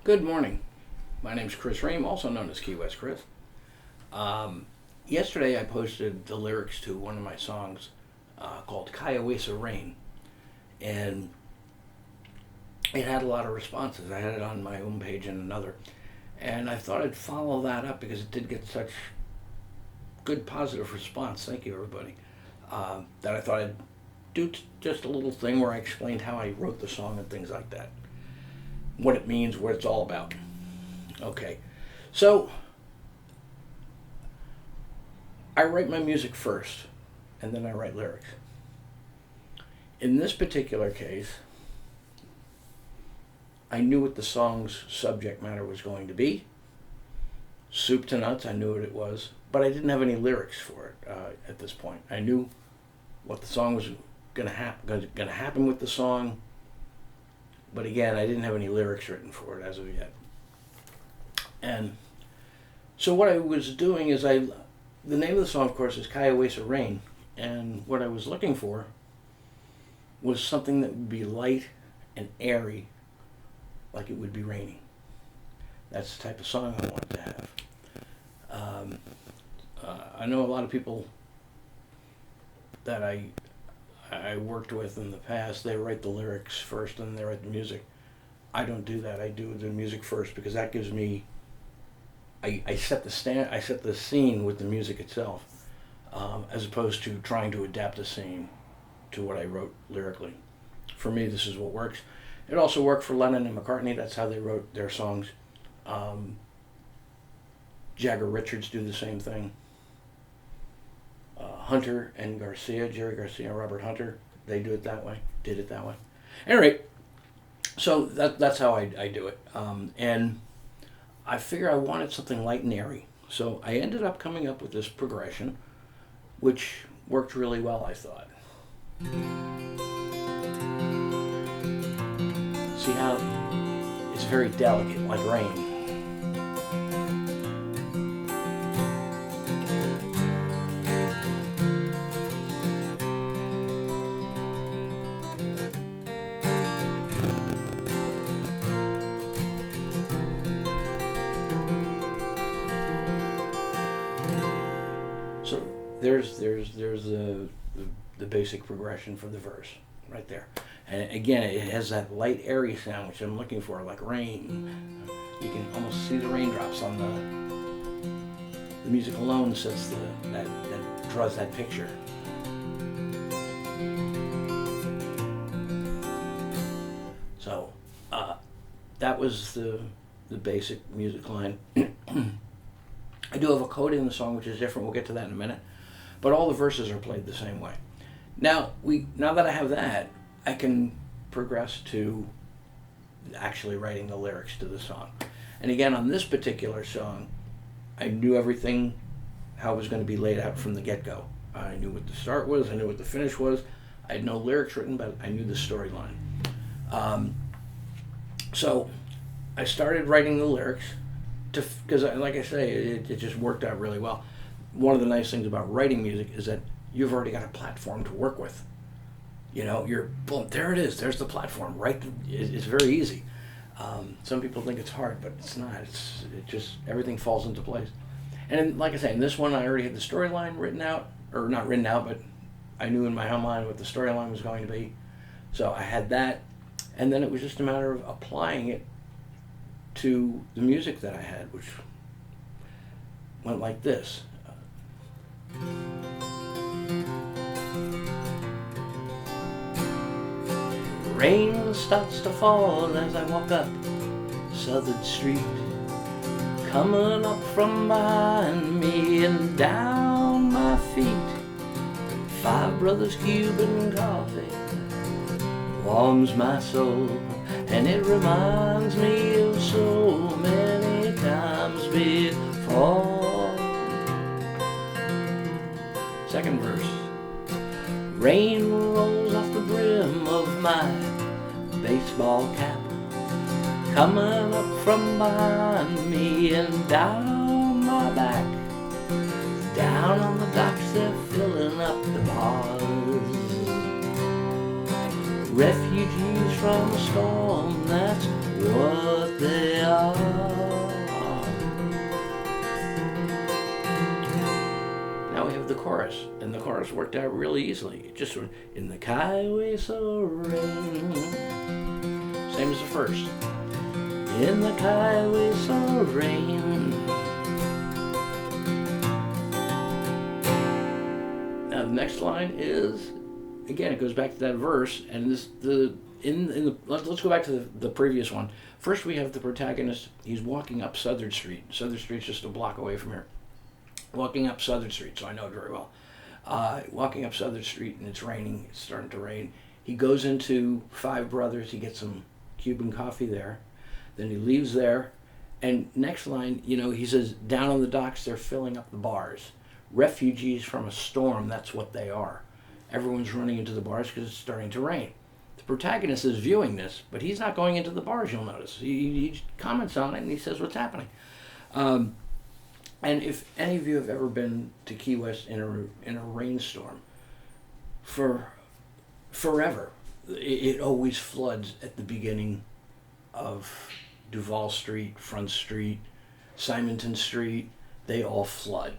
Good morning. My name's Chris Ream, also known as Key West Chris. Yesterday I posted the lyrics to one of my songs called Cayo, Hueso, and it had a lot of responses. I had it on my own page and another, and I thought I'd follow that up because it did get such good positive response. Thank you, everybody. That I thought I'd do just a little thing where I explained how I wrote the song and things like that. What it means, what it's all about. Okay, so I write my music first, and then I write lyrics. In this particular case, I knew what the song's subject matter was going to be. Soup to nuts, I knew what it was, but I didn't have any lyrics for it at this point. I knew what the song was going to happen with the song, but again, I didn't have any lyrics written for it as of yet. And so what I was doing is the name of the song, of course, is Cayo, Hueso, and what I was looking for was something that would be light and airy, like it would be raining. That's the type of song I wanted to have. I know a lot of people that I worked with in the past, they write the lyrics first and then they write the music. I don't do that. I do the music first because that gives me, I set the scene with the music itself, as opposed to trying to adapt the scene to what I wrote lyrically. For me, this is what works. It also worked for Lennon and McCartney. That's how they wrote their songs. Jagger Richards do the same thing. Hunter and Garcia, Jerry Garcia and Robert Hunter, they did it that way. Anyway, so that's how I do it. And I figure I wanted something light and airy. So I ended up coming up with this progression, which worked really well, I thought. See how it's very delicate, like rain. So there's the basic progression for the verse right there. And again, it has that light, airy sound, which I'm looking for, like rain. You can almost see the raindrops on the music alone sets that draws that picture. So that was the basic music line. I do have a code in the song which is different. We'll get to that in a minute. But all the verses are played the same way. Now that I have that, I can progress to actually writing the lyrics to the song. And again, on this particular song, I knew everything, how it was going to be laid out from the get-go. I knew what the start was, I knew what the finish was. I had no lyrics written, but I knew the storyline. So I started writing the lyrics, because like I say, it just worked out really well. One of the nice things about writing music is that you've already got a platform to work with. You know, boom, there it is. There's the platform, right? It's very easy. Some people think it's hard, but it's not. It just, everything falls into place. And like I say, in this one, I already had the storyline written out, or not written out, but I knew in my own mind what the storyline was going to be. So I had that, and then it was just a matter of applying it to the music that I had, which went like this. Rain starts to fall as I walk up Southern Street, coming up from behind me and down my feet. Five Brothers Cuban coffee warms my soul, and it reminds me of so many times before. Second verse. Rain rolls off the brim of my baseball cap, coming up from behind me and down my back. Down on the docks they're filling up the bars, refugees from a storm that's what they are. Now we have the chorus, and the chorus worked out really easily. It just went, in the Hueso rain. Same as the first. In the Hueso rain. Now the next line is, again, it goes back to that verse, and let's go back to the previous one. First, we have the protagonist. He's walking up Southern Street. Southern Street's just a block away from here. Walking up Southern Street, so I know it very well. Walking up Southern Street, and it's raining. It's starting to rain. He goes into Five Brothers. He gets some Cuban coffee there. Then he leaves there. And next line, he says, down on the docks, they're filling up the bars. Refugees from a storm, that's what they are. Everyone's running into the bars because it's starting to rain. The protagonist is viewing this, but he's not going into the bars, you'll notice. He comments on it, and he says what's happening. And if any of you have ever been to Key West in a rainstorm, forever, it always floods at the beginning of Duval Street, Front Street, Simonton Street. They all flood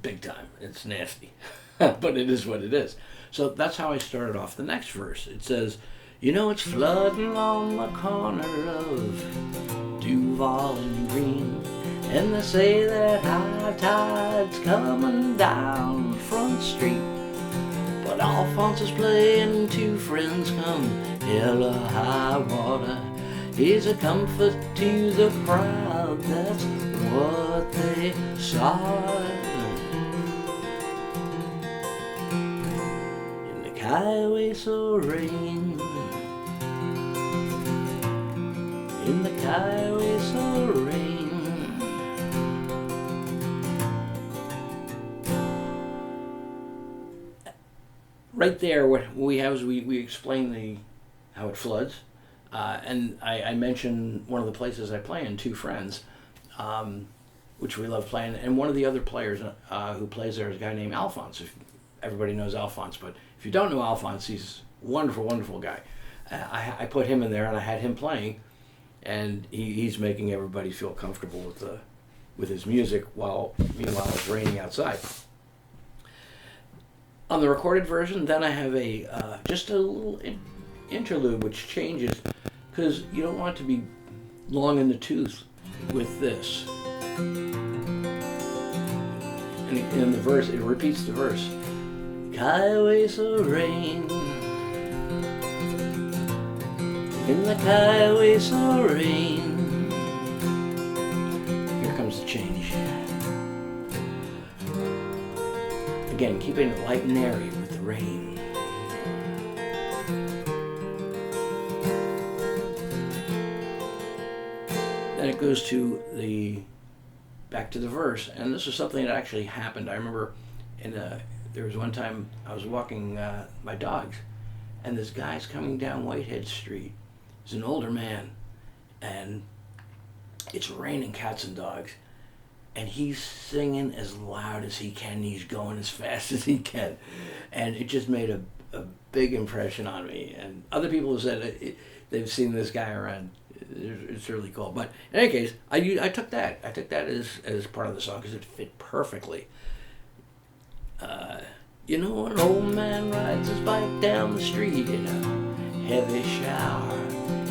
big time. It's nasty, but it is what it is. So that's how I started off the next verse. It says, it's flooding on the corner of Duval and Green. And they say that high tide's coming down Front Street. But Alphonse is playing, two friends come, hell or high water. He's a comfort to the crowd, that's what they saw. In the Hueso rain. In the Hueso rain. Right there, what we have is we explain how it floods, and I mentioned one of the places I play in, Two Friends, which we love playing, and one of the other players who plays there is a guy named Alphonse. If everybody knows Alphonse, but if you don't know Alphonse, he's a wonderful, wonderful guy. I put him in there, and I had him playing, and he's making everybody feel comfortable with his music while meanwhile it's raining outside. On the recorded version, then I have just a little interlude which changes, because you don't want it to be long in the tooth with this. And in the verse, it repeats the verse. Hueso rain. In the Hueso rain. Here comes the change. Again, keeping it light and airy with the rain. Then it goes to back to the verse, and this is something that actually happened. I remember there was one time I was walking my dogs, and this guy's coming down Whitehead Street. He's an older man, and it's raining cats and dogs. And he's singing as loud as he can. He's going as fast as he can. And it just made a big impression on me. And other people have said they've seen this guy around. It's really cool. But in any case, I took that. I took that as part of the song because it fit perfectly. An old man rides his bike down the street in a heavy shower.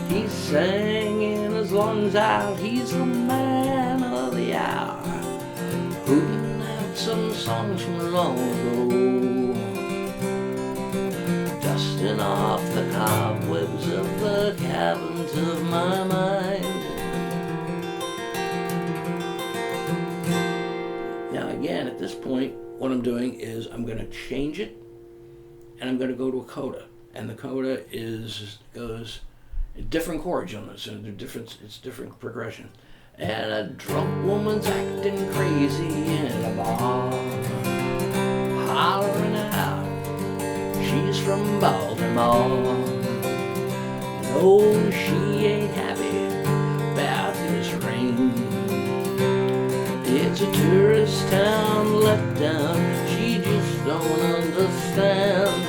He's singing his lungs out. He's the man of the hour. Hooting out some songs from long ago, dusting off the cobwebs of the caverns of my mind. Now again, at this point, what I'm doing is I'm going to change it, and I'm going to go to a coda. And the coda goes different chords, you'll notice. It's different progression. And a drunk woman's acting crazy in a bar, hollering out, she's from Baltimore. No, she ain't happy about this rain. It's a tourist town let down, she just don't understand.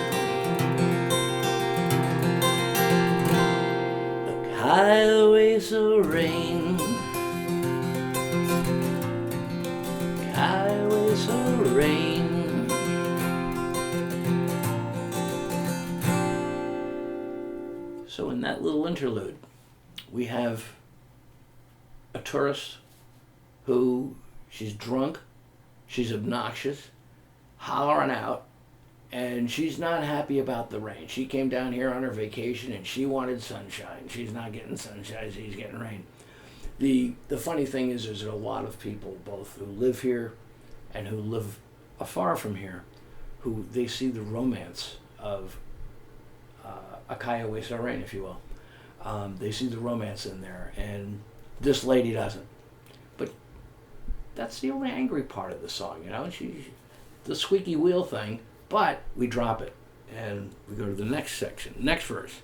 The Hueso Hueso rain. Hueso rain. So in that little interlude, we have a tourist who, she's drunk, she's obnoxious, hollering out, and she's not happy about the rain. She came down here on her vacation and she wanted sunshine. She's not getting sunshine, she's getting rain. The funny thing is there's a lot of people, both who live here and who live afar from here, who they see the romance of a Cayo rain, if you will. They see the romance in there, and this lady doesn't. But that's the only angry part of the song, you know. The squeaky wheel thing, but we drop it and we go to the next section, next verse.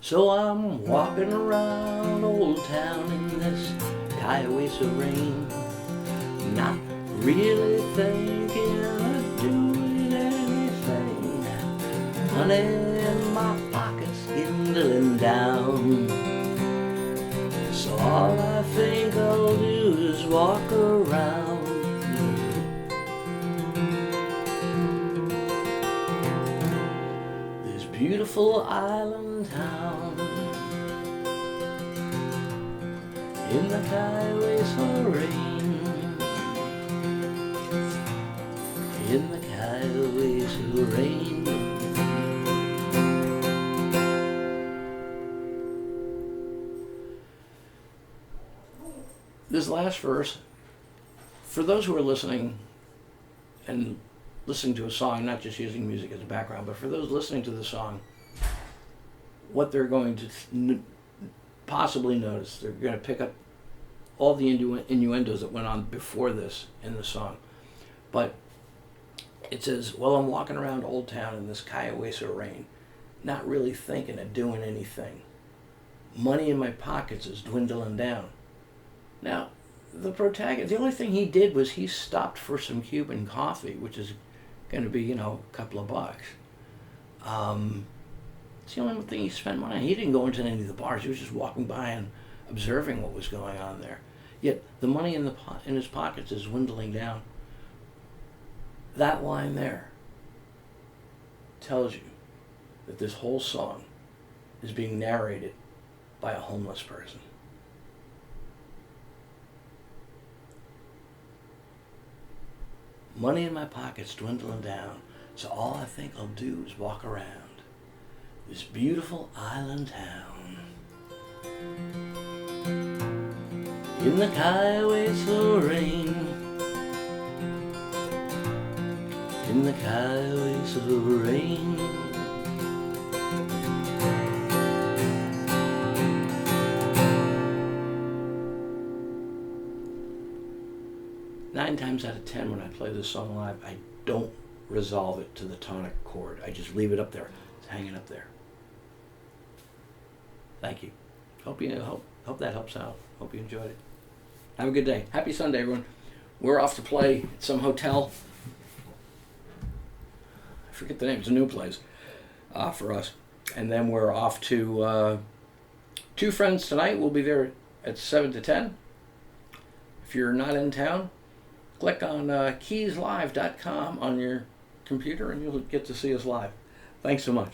So I'm walking around Old Town in this Cayo rain, not really thinking of doing anything. Money in my pockets dwindling down. So all I think I'll do is walk around this beautiful island town in the Cayo rain. In the Cayo rain. This last verse, for those who are listening and listening to a song, not just using music as a background, but for those listening to the song, what they're going to possibly notice, they're going to pick up all the innuendos that went on before this in the song. But it says, well, I'm walking around Old Town in this Cayo rain, not really thinking of doing anything. Money in my pockets is dwindling down. Now, the protagonist, the only thing he did was he stopped for some Cuban coffee, which is going to be, you know, a couple of bucks. It's the only thing he spent money on. He didn't go into any of the bars. He was just walking by and observing what was going on there. Yet the money in his pockets is dwindling down. That line there tells you that this whole song is being narrated by a homeless person. Money in my pockets dwindling down, so all I think I'll do is walk around this beautiful island town in the Cayo rain. In the Cayo rain. Nine times out of 10 when I play this song live, I don't resolve it to the tonic chord. I just leave it up there. It's hanging up there. Thank you. Hope that helps out. Hope you enjoyed it. Have a good day. Happy Sunday, everyone. We're off to play at some hotel. I forget the name. It's a new place for us. And then we're off to Two Friends tonight. We'll be there at 7 to 10. If you're not in town, click on keyslive.com on your computer and you'll get to see us live. Thanks so much.